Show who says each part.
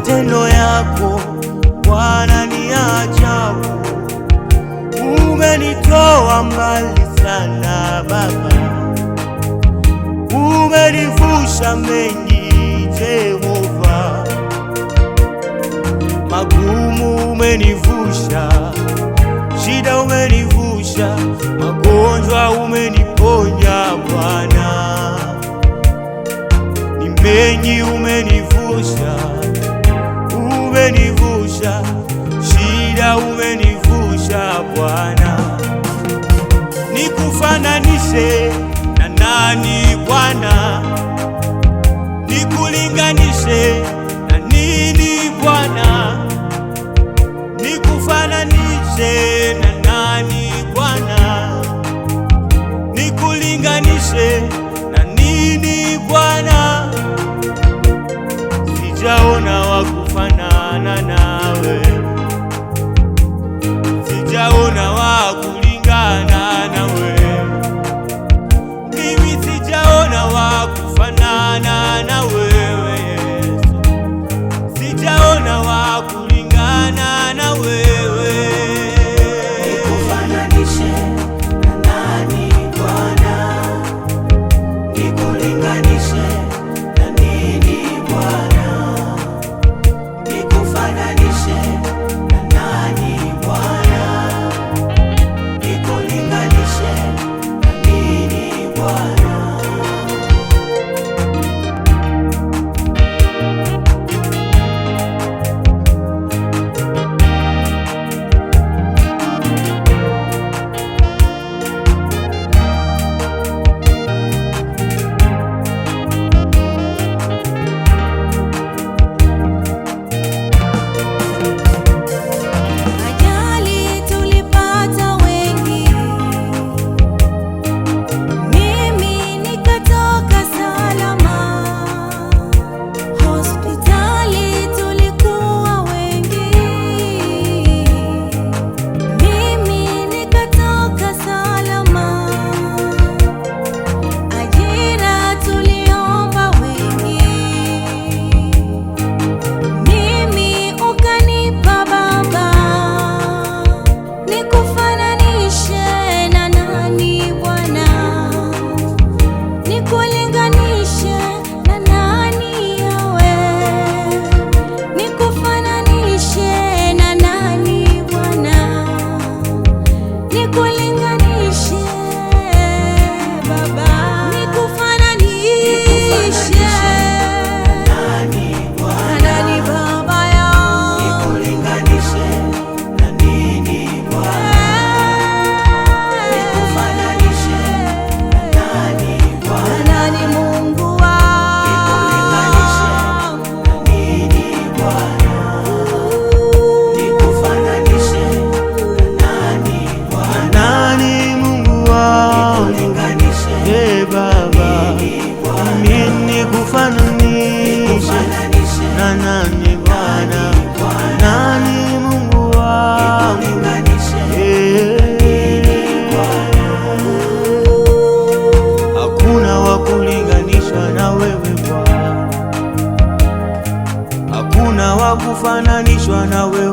Speaker 1: Matendo yako Bwana ni ajabu, umenitoa mbali sana Baba, umenivusha mengi Jehova, magumu umenivusha, shida umenivusha, magonjwa umeniponya Bwana, ni mengi umenivusha, shida umenivusha Bwana. Nikufananishe na nani Bwana? Nikulinganishe na nini Bwana? Nikufananishe na nani Bwana? Nikulinganishe na nini Bwana? Sijaona wa kufanana nawe, sijaona wa kulingana nawe, mimi sijaona wa kufanana na wewe Yesu, sijaona wa kulingana na wewe.
Speaker 2: Nikufananishe na nani Bwana? Nikulinganishe na nini Bwana? Nikufananishe na nani Bwana? Nikulinganishe na nini Bwana?
Speaker 1: Kufananishwa na wewe